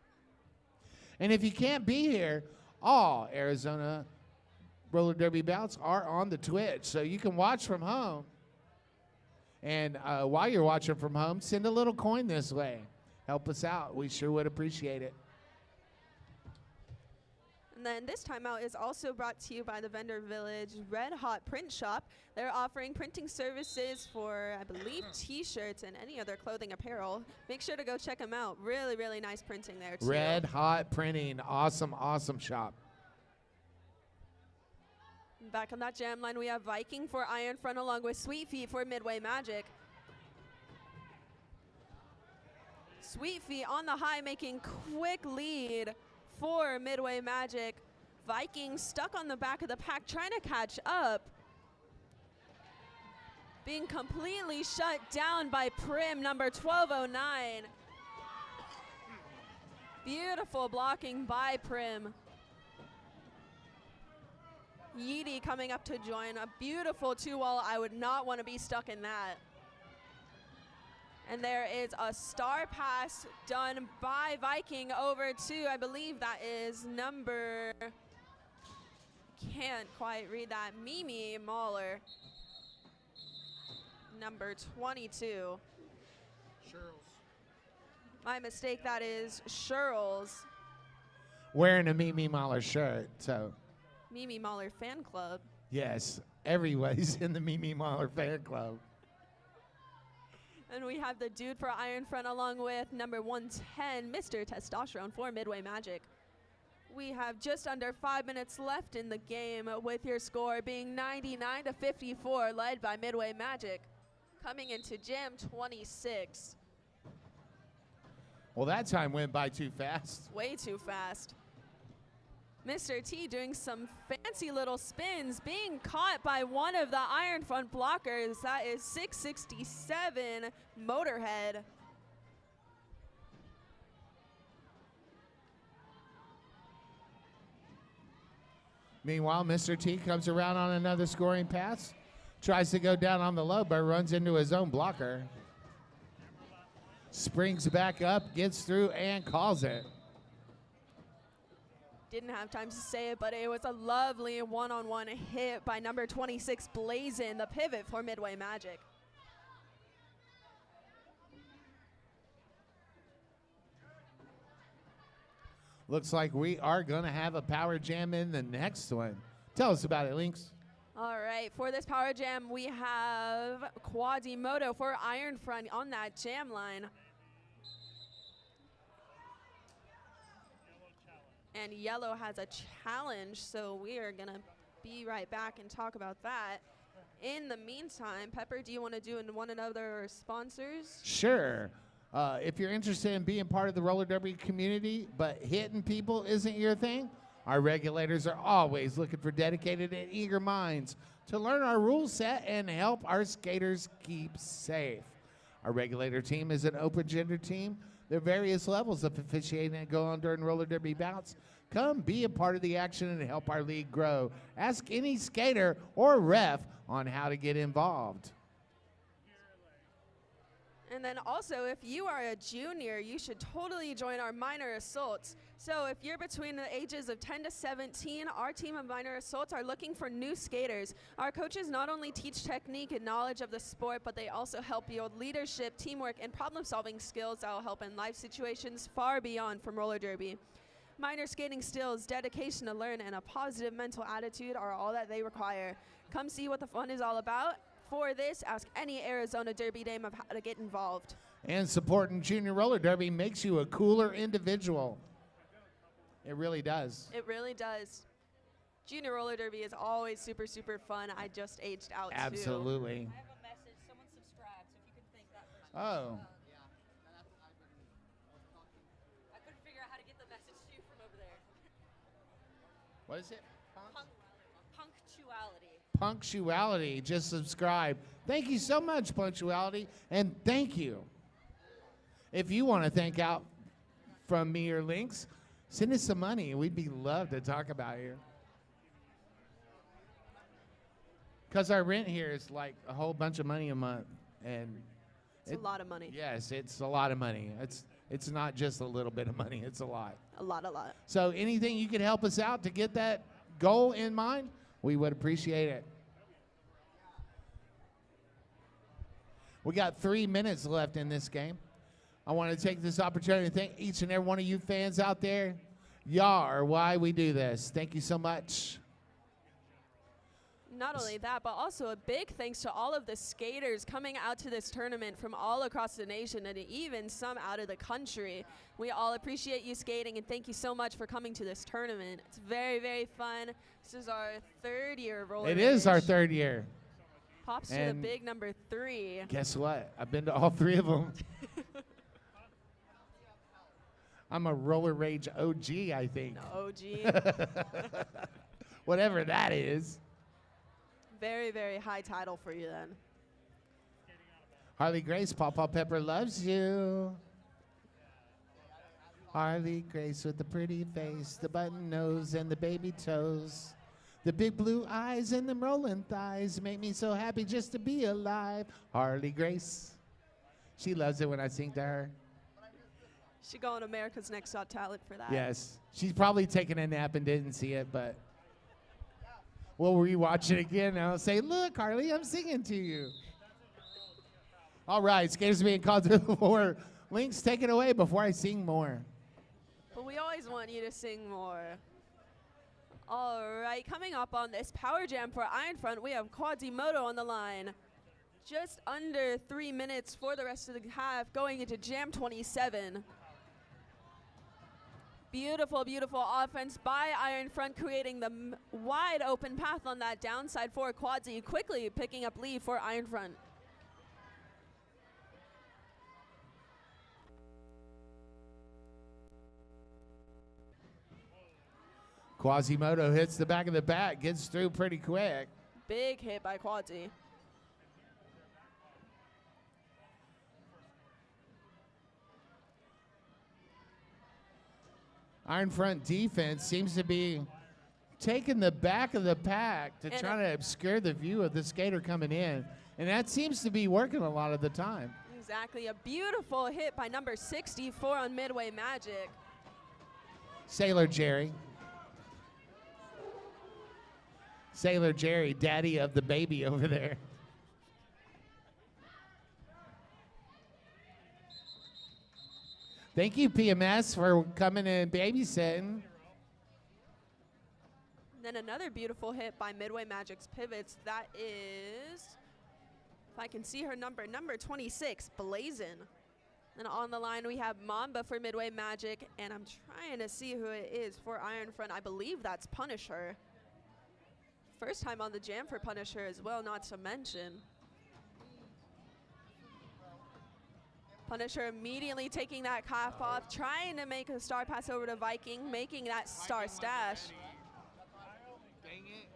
[SPEAKER 1] And if you can't be here, all Arizona roller derby bouts are on the Twitch, so you can watch from home. And while you're watching from home, send a little coin this way. Help us out. We sure would appreciate it.
[SPEAKER 2] And then this timeout is also brought to you by the Vendor Village Red Hot Print Shop. They're offering printing services for, I believe, T-shirts and any other clothing apparel. Make sure to go check them out. Really, really nice printing there, too.
[SPEAKER 1] Red Hot Printing. Awesome, awesome shop.
[SPEAKER 2] Back on that jam line, we have Viking for Iron Front along with Sweet Feet for Midway Magic. Sweet Feet on the high, making quick lead for Midway Magic. Viking stuck on the back of the pack, trying to catch up. Being completely shut down by Prim, number 1209. Beautiful blocking by Prim. Yeedy coming up to join. A beautiful two-wall. I would not want to be stuck in that. And there is a star pass done by Viking over to, I believe that is number, can't quite read that, Mimi Mahler. Number 22. My mistake, that is Sherles.
[SPEAKER 1] Wearing a Mimi Mahler shirt, so.
[SPEAKER 2] Mimi Mahler fan club.
[SPEAKER 1] Yes, everybody's in the Mimi Mahler fan club.
[SPEAKER 2] And we have the dude for Iron Front along with number 110, Mr. Testosterone for Midway Magic. We have just under 5 minutes left in the game with your score being 99-54, led by Midway Magic. Coming into Jam 26.
[SPEAKER 1] Well, that time went by too fast.
[SPEAKER 2] Way too fast. Mr. T doing some fancy little spins, being caught by one of the Iron Front blockers. That is 667 Motorhead.
[SPEAKER 1] Meanwhile, Mr. T comes around on another scoring pass, tries to go down on the low, but runs into his own blocker. Springs back up, gets through, and calls it.
[SPEAKER 2] Didn't have time to say it, but it was a lovely one-on-one hit by number 26, Blazin, the pivot for Midway Magic.
[SPEAKER 1] Looks like we are going to have a power jam in the next one. Tell us about it, Lynx.
[SPEAKER 2] All right, for this power jam, we have Quasimodo for Iron Front on that jam line. And Yellow has a challenge, so we are going to be right back and talk about that. In the meantime, Pepper, do you want to do one another sponsors?
[SPEAKER 1] Sure. If you're interested in being part of the roller derby community, but hitting people isn't your thing, our regulators are always looking for dedicated and eager minds to learn our rule set and help our skaters keep safe. Our regulator team is an open gender team. There are various levels of officiating that go on during roller derby bouts. Come be a part of the action and help our league grow. Ask any skater or ref on how to get involved.
[SPEAKER 2] And then also, if you are a junior, you should totally join our minor assaults. So if you're between the ages of 10 to 17, our team of minor assaults are looking for new skaters. Our coaches not only teach technique and knowledge of the sport, but they also help build leadership, teamwork, and problem-solving skills that will help in life situations far beyond from roller derby. Minor skating skills, dedication to learn, and a positive mental attitude are all that they require. Come see what the fun is all about. For this, ask any Arizona Derby dame of how to get involved.
[SPEAKER 1] And supporting junior roller derby makes you a cooler individual. It really does.
[SPEAKER 2] It really does. Junior roller derby is always super, super fun. I just aged out too.
[SPEAKER 1] Absolutely.
[SPEAKER 4] I have a message. Someone subscribed, so if you could thank that person.
[SPEAKER 1] Oh.
[SPEAKER 4] I couldn't figure out how to get the message to you from over there.
[SPEAKER 1] What is it?
[SPEAKER 4] Punctuality.
[SPEAKER 1] Punctuality. Just subscribe. Thank you so much, Punctuality. And thank you. If you want to thank out from me or Lynx, send us some money. We'd be love to talk about you. Because our rent here is like a whole bunch of money a month. And
[SPEAKER 2] It's a lot of money.
[SPEAKER 1] Yes, it's a lot of money. It's not just a little bit of money. It's a lot.
[SPEAKER 2] A lot.
[SPEAKER 1] So anything you could help us out to get that goal in mind, we would appreciate it. We got 3 minutes left in this game. I want to take this opportunity to thank each and every one of you fans out there. Y'all are why we do this. Thank you so much.
[SPEAKER 2] Not only that, but also a big thanks to all of the skaters coming out to this tournament from all across the nation and even some out of the country. We all appreciate you skating, and thank you so much for coming to this tournament. It's very, very fun. This is our third year of roller
[SPEAKER 1] It is our
[SPEAKER 2] rage.
[SPEAKER 1] third year.
[SPEAKER 2] Pops to the
[SPEAKER 1] and
[SPEAKER 2] big number 3.
[SPEAKER 1] Guess what? I've been to all 3 of them. I'm a roller rage OG, I think.
[SPEAKER 2] OG.
[SPEAKER 1] Whatever that is.
[SPEAKER 2] Very, very high title for you then.
[SPEAKER 1] Harley Grace, Pawpaw Pepper loves you. Harley Grace with the pretty face, the button nose, and the baby toes. The big blue eyes and the rolling thighs make me so happy just to be alive. Harley Grace. She loves it when I sing to her.
[SPEAKER 2] She going America's Next Top Talent for that.
[SPEAKER 1] Yes. She's probably taking a nap and didn't see it, but we'll rewatch it again and I'll say, look, Harley, I'm singing to you. All right, skaters being called to the floor. Lynx, take it away before I sing more.
[SPEAKER 2] But we always want you to sing more. All right, coming up on this Power Jam for Iron Front, we have Quasimodo on the line. Just under 3 minutes for the rest of the half, going into Jam 27. Beautiful, beautiful offense by Iron Front, creating the wide open path on that downside for Quadzi, quickly picking up lead for Iron Front.
[SPEAKER 1] Quasimodo hits the back of the bat, gets through pretty quick.
[SPEAKER 2] Big hit by Quadzi.
[SPEAKER 1] Iron Front defense seems to be taking the back of the pack to
[SPEAKER 2] And
[SPEAKER 1] try to obscure the view of the skater coming in. And that seems to be working a lot of the time.
[SPEAKER 2] Exactly, a beautiful hit by number 64 on Midway Magic.
[SPEAKER 1] Sailor Jerry. Sailor Jerry, daddy of the baby over there. Thank you, PMS, for coming and babysitting.
[SPEAKER 2] Then another beautiful hit by Midway Magic's pivots. That is, if I can see her number 26, Blazin. And on the line we have Mamba for Midway Magic, and I'm trying to see who it is for Iron Front. I believe that's Punisher. First time on the jam for Punisher as well, not to mention. Punisher immediately taking that calf off, trying to make a star pass over to Viking, making that star stash.
[SPEAKER 1] Dang it.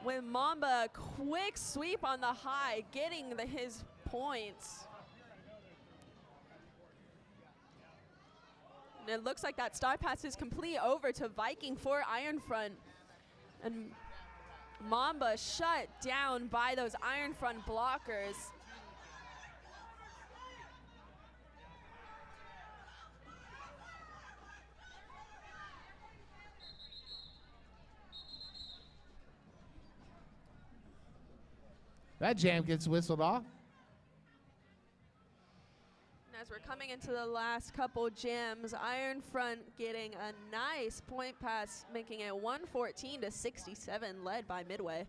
[SPEAKER 2] With Mamba, quick sweep on the high, getting his points. And it looks like that star pass is complete over to Viking for Iron Front. And Mamba shut down by those Iron Front blockers.
[SPEAKER 1] That jam gets whistled off.
[SPEAKER 2] And as we're coming into the last couple jams, Iron Front getting a nice point pass, making it 114-67, led by Midway.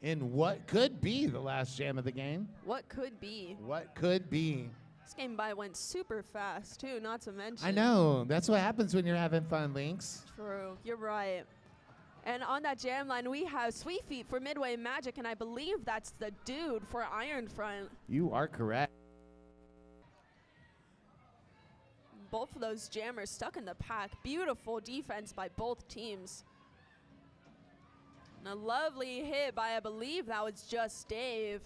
[SPEAKER 1] In what could be the last jam of the game.
[SPEAKER 2] What could be?
[SPEAKER 1] What could be.
[SPEAKER 2] This game by went super fast, too, not to mention.
[SPEAKER 1] I know. That's what happens when you're having fun, Lynx.
[SPEAKER 2] True. You're right. And on that jam line, we have Sweet Feet for Midway Magic, and I believe that's the dude for Iron Front.
[SPEAKER 1] You are correct.
[SPEAKER 2] Both of those jammers stuck in the pack. Beautiful defense by both teams. And a lovely hit by, I believe that was Just Dave.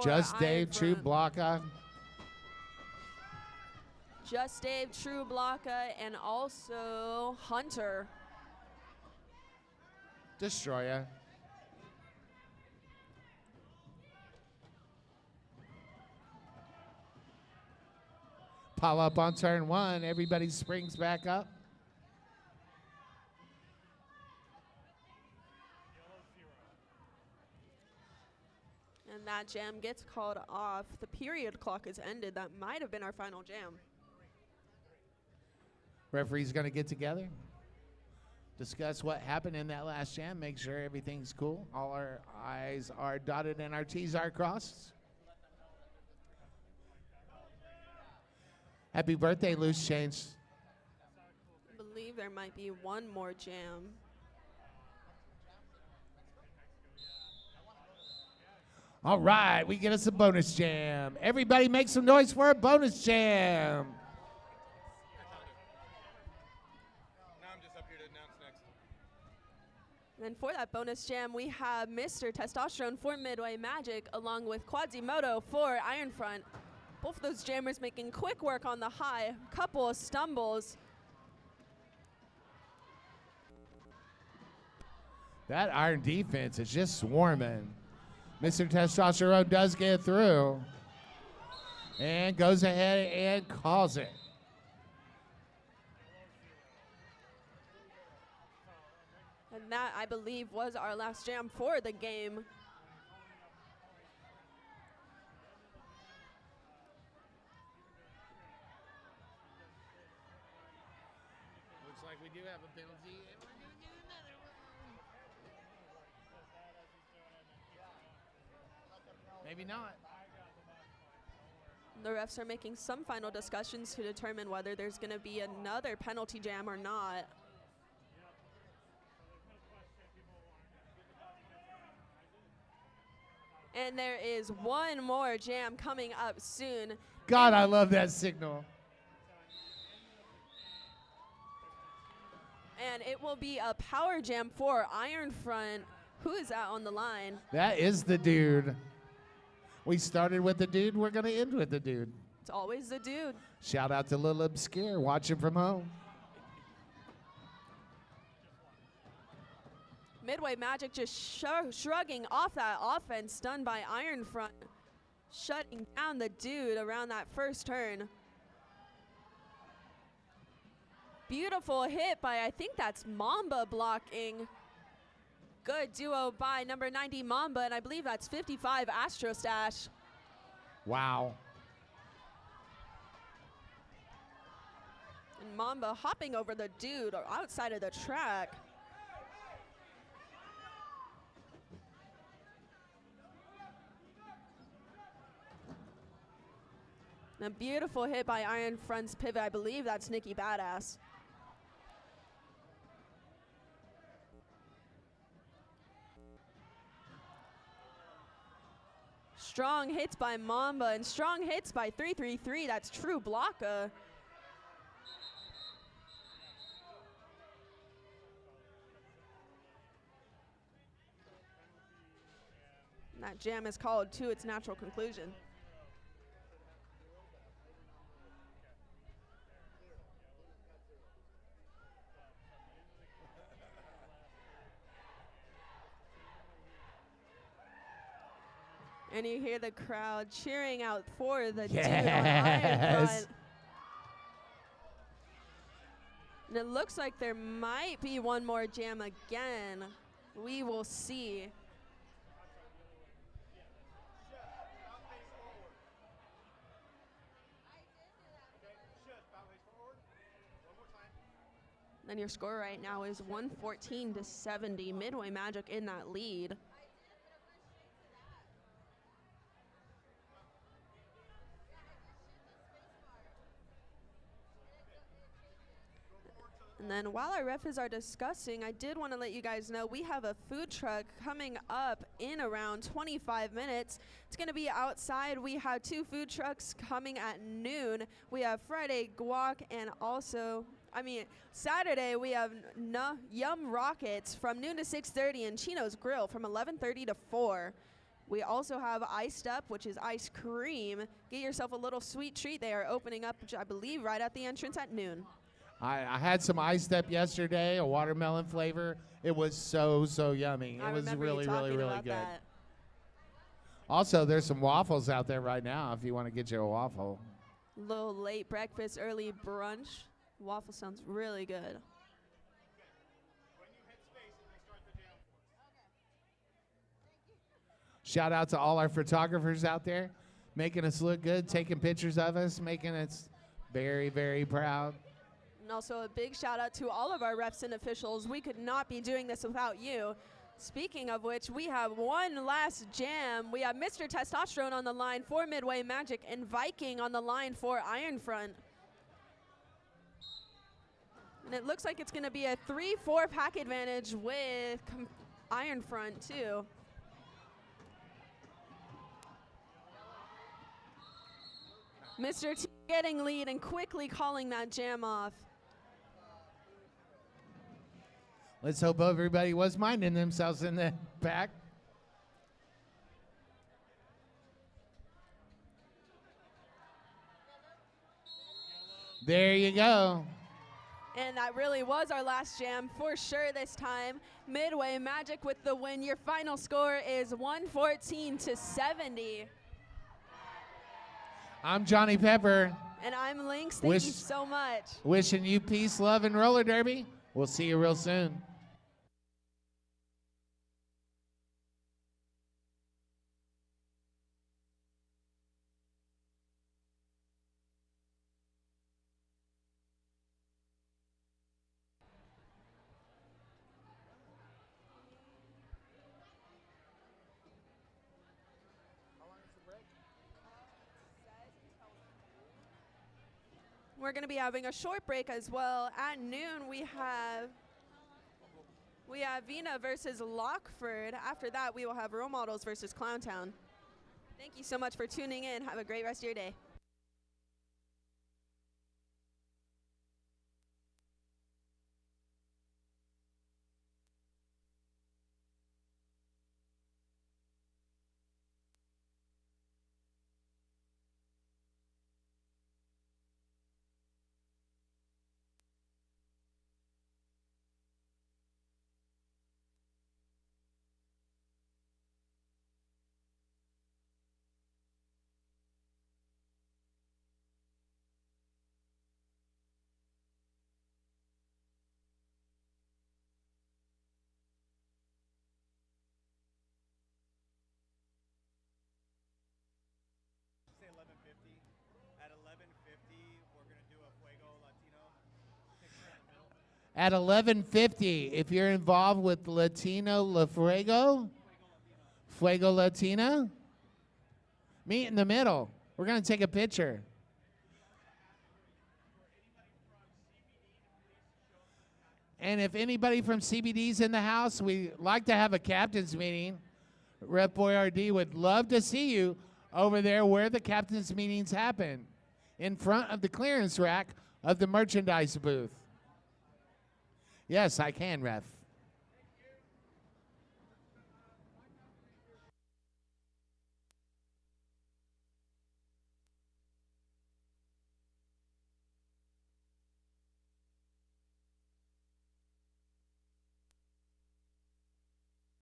[SPEAKER 1] Just Dave, true
[SPEAKER 2] Front.
[SPEAKER 1] blocker.
[SPEAKER 2] Just Dave, true blocker, and also Hunter.
[SPEAKER 1] Destroyer. Pile up on turn one. Everybody springs back up.
[SPEAKER 2] And that jam gets called off. The period clock has ended. That might have been our final jam.
[SPEAKER 1] Referee's going to get together, discuss what happened in that last jam, make sure everything's cool. All our I's are dotted and our T's are crossed. Happy birthday, Loose Change.
[SPEAKER 2] I believe there might be one more jam.
[SPEAKER 1] All right, we get us a bonus jam. Everybody make some noise for a bonus jam.
[SPEAKER 3] Now I'm just up here to announce next.
[SPEAKER 2] And then for that bonus jam, we have Mr. Testosterone for Midway Magic, along with Quasimodo for Iron Front. Both of those jammers making quick work on the high. Couple of stumbles.
[SPEAKER 1] That Iron defense is just swarming. Mr. Testosterone does get through and goes ahead and calls it.
[SPEAKER 2] And that, I believe, was our last jam for the game.
[SPEAKER 1] Looks like we do have a penalty, and we're going to get another one. Maybe not.
[SPEAKER 2] The refs are making some final discussions to determine whether there's going to be another penalty jam or not. And there is one more jam coming up soon.
[SPEAKER 1] God, I love that signal.
[SPEAKER 2] And it will be a power jam for Iron Front. Who is that on the line?
[SPEAKER 1] That is the dude. We started with the dude. We're going to end with the dude.
[SPEAKER 2] It's always the dude.
[SPEAKER 1] Shout out to Lil Obscure, watching from home.
[SPEAKER 2] Midway Magic just shrugging off that offense done by Iron Front, shutting down the dude around that first turn. Beautiful hit by, I think that's Mamba blocking. Good duo by number 90 Mamba, and I believe that's 55 Astro Stash.
[SPEAKER 1] Wow.
[SPEAKER 2] And Mamba hopping over the dude outside of the track. And a beautiful hit by Iron Front's pivot. I believe that's Nikki Badass. Strong hits by Mamba and strong hits by 333. That's True Blocka. And that jam is called to its natural conclusion. And you hear the crowd cheering out for the dude on Iron Front. And it looks like there might be one more jam again. We will see. And your score right now is 114-70. Midway Magic in that lead. And then while our refs are discussing, I did want to let you guys know we have a food truck coming up in around 25 minutes. It's going to be outside. We have 2 food trucks coming at noon. We have Friday Guac and also, Saturday we have Yum Rockets from noon to 6:30 and Chino's Grill from 11:30 to 4. We also have Iced Up, which is ice cream. Get yourself a little sweet treat. They are opening up, I believe, right at the entrance at noon.
[SPEAKER 1] I had some Iced Up yesterday, a watermelon flavor. It was so yummy. It was really good.
[SPEAKER 2] That.
[SPEAKER 1] Also, there's some waffles out there right now if you want to get you a waffle.
[SPEAKER 2] Little late breakfast, early brunch. Waffle sounds really good.
[SPEAKER 1] Shout out to all our photographers out there, making us look good, taking pictures of us, making us very, very proud.
[SPEAKER 2] And also a big shout out to all of our refs and officials. We could not be doing this without you. Speaking of which, we have one last jam. We have Mr. Testosterone on the line for Midway Magic and Viking on the line for Iron Front. And it looks like it's going to be a 3-4 pack advantage with Iron Front too. Mr. T getting lead and quickly calling that jam off.
[SPEAKER 1] Let's hope everybody was minding themselves in the back. There you go.
[SPEAKER 2] And that really was our last jam for sure this time. Midway Magic with the win. Your final score is 114-70.
[SPEAKER 1] I'm Johnny Pepper.
[SPEAKER 2] And I'm Lynx. Thank you so much.
[SPEAKER 1] Wishing you peace, love, and roller derby. We'll see you real soon.
[SPEAKER 2] we're going to be having a short break as well. At noon, we have Vina versus Lockford. After that, we will have Role Models versus Clowntown. Thank you so much for tuning in. Have a great rest of your day.
[SPEAKER 3] Say 11:50. At 11:50, we're gonna do a Fuego Latino.
[SPEAKER 1] At 11:50, if you're involved with Latino La Fuego Latina, meet in the middle. We're going to take a picture. And if anybody from CBD's in the house, we like to have a captain's meeting. Rep Boyardee would love to see you over there where the captain's meetings happen, in front of the clearance rack of the merchandise booth. Yes, I can, Ref.